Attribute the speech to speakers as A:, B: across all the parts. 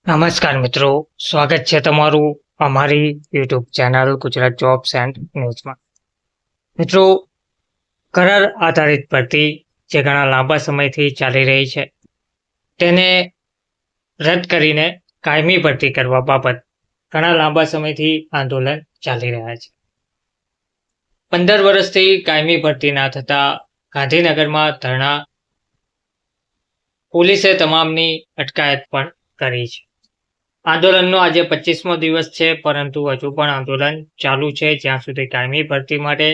A: નમસ્કાર મિત્રો, સ્વાગત છે તમારું અમારી YouTube channel Gujarat jobs and ન્યૂઝમાં. મિત્રો, કરાર આધારિત ભરતી જે ઘણા લાંબા સમયથી ચાલી રહી છે તેને રદ કરીને કાયમી ભરતી કરવા બાબત ઘણા લાંબા સમયથી આંદોલન ચાલી રહ્યા છે. 15 વર્ષથી કાયમી ભરતી ના થતા ગાંધીનગરમાં ધરણા, પોલીસે તમામની અટકાયત પણ કરી છે. આંદોલનનો આજે 25મો દિવસ છે, પરંતુ હજુ પણ આંદોલન ચાલુ છે. જ્યાં સુધી કાયમી ભરતી માટે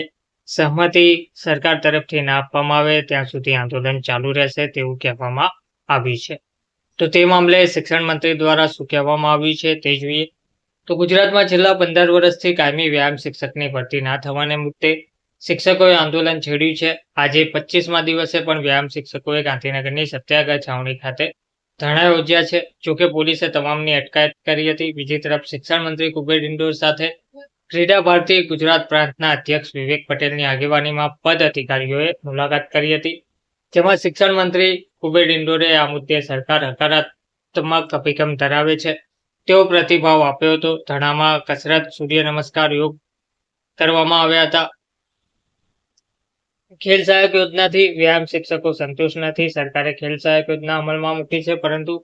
A: સહમતિ સરકાર તરફથી ના આપવામાં આવે ત્યાં સુધી આંદોલન ચાલુ રહેશે તેવું કહેવામાં આવ્યું છે. તો તે મામલે શિક્ષણ મંત્રી દ્વારા શું કહેવામાં આવ્યું છે તે જોઈએ. તો ગુજરાતમાં છેલ્લા 15 વર્ષથી કાયમી વ્યાયામ શિક્ષકની ભરતી ના થવાને મુદ્દે શિક્ષકોએ આંદોલન છેડ્યું છે. આજે 25મા દિવસે પણ વ્યાયામ શિક્ષકોએ ગાંધીનગરની સત્યાગ્રહ છાવણી ખાતે ધરણા યોજ્યા છે. જોકે પોલીસે તમામની અટકાયત કરી હતી. બીજી તરફ શિક્ષણ મંત્રી કુબેર ડિંડોર સાથે ક્રીડા ભારતી ગુજરાત પ્રાંતના અધ્યક્ષ વિવેક પટેલની આગેવાનીમાં પદ અધિકારીઓએ મુલાકાત કરી હતી. જેમાં શિક્ષણ મંત્રી કુબેર ડિંડોરે આ મુદ્દે સરકાર હકારાત્મક અભિગમ ધરાવે છે તેવો પ્રતિભાવ આપ્યો હતો. ધરણામાં કસરત, સૂર્ય નમસ્કાર, યોગ કરવામાં આવ્યા હતા. ખેલ સહાયક યોજનાથી વ્યાયામ શિક્ષકો સંતુષ્ટ નથી. સરકારે ખેલ સહાયક યોજના અમલમાં મૂકી છે, પરંતુ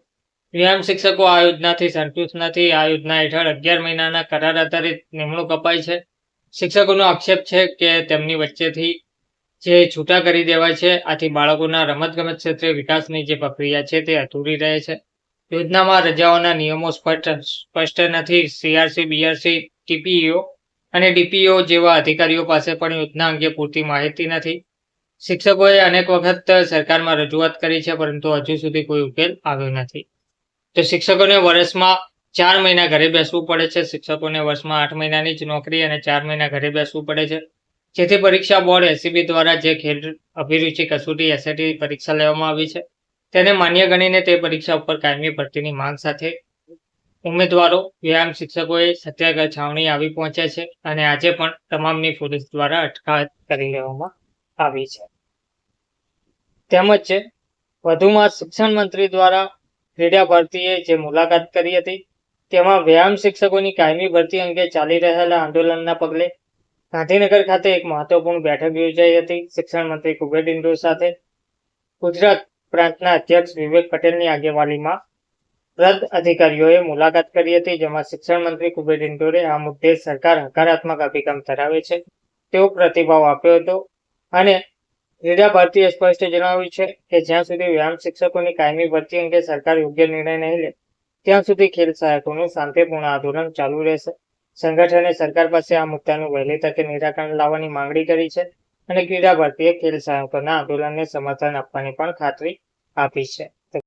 A: વ્યાયામ શિક્ષકો આ યોજનાથી સંતુષ્ટ નથી. આ યોજના હેઠળ 11 મહિનાના કરાર આધારિત નિમણૂક અપાય છે. શિક્ષકોનો આક્ષેપ છે કે તેમની વચ્ચેથી જે છૂટા કરી દેવાય છે. આથી બાળકોના રમતગમત ક્ષેત્રે વિકાસની જે પ્રક્રિયા છે તે અધૂરી રહે છે. યોજનામાં રજાઓના નિયમો સ્પષ્ટ નથી. સીઆરસી, બીઆરસી, ટીપીઈઓ અને ડીપીઓ જેવા અધિકારીઓ પાસે પણ યોજના અંગે પૂરતી માહિતી નથી. શિક્ષકોએ અનેક વખત સરકારમાં રજૂઆત કરી છે, પરંતુ હજુ સુધી કોઈ ઉકેલ આવ્યો નથી. તો શિક્ષકોને વર્ષમાં 4 મહિના ઘરે બેસવું પડે છે. શિક્ષકોને વર્ષમાં 8 મહિનાની જ નોકરી અને 4 મહિના ઘરે બેસવું પડે છે. જેથી પરીક્ષા બોર્ડ એસીબી દ્વારા જે ખેલ અભિરુચિ કસોટી એસએટી પરીક્ષા લેવામાં આવી છે તેને માન્ય ગણીને તે પરીક્ષા ઉપર કાયમી ભરતીની માંગ સાથે ઉમેદવારો વ્યાયામ શિક્ષકોએ સત્યાગ્રહ છાવણી આવી પહોંચ્યા છે અને આજે પણ તમામની પોલીસ દ્વારા અટકાયત કરી લેવામાં આવી છે. તેમજ વધુમાં શિક્ષણ મંત્રી દ્વારા ક્રીડા ભારતીએ જે મુલાકાત કરી હતી તેમાં વ્યાયામ શિક્ષકોની કાયમી ભરતી અંગે ચાલી રહેલા આંદોલનના પગલે ગાંધીનગર ખાતે એક મહત્વપૂર્ણ બેઠક યોજાઈ હતી. શિક્ષણ મંત્રી કુબેર ડિંડોર સાથે ગુજરાત પ્રાંતના અધ્યક્ષ વિવેક પટેલની આગેવાનીમાં પદ અધિકારીઓએ મુલાકાત કરી હતી. જેમાં શિક્ષણ મંત્રી કુબેર ડિંડોરે આ મુદ્દે સરકાર હકારાત્મક અભિગમ ધરાવે છે તેવો પ્રતિભાવ આપ્યો હતો અને ક્રીડા ભારતીએ સ્પષ્ટ જણાવ્યું છે કે જ્યાં સુધી વ્યાયામ શિક્ષકોની કાયમી ભરતી અંગે સરકાર યોગ્ય નિર્ણય નહીં લે ત્યાં સુધી ખેલ સહાયકોનું શાંતિપૂર્ણ આંદોલન ચાલુ રહેશે. સંગઠને સરકાર પાસે આ મુદ્દાનું વહેલી તકે નિરાકરણ લાવવાની માંગણી કરી છે અને ક્રીડા ભારતીએ ખેલ સહાયકોના આંદોલનને સમર્થન આપવાની પણ ખાતરી આપી છે.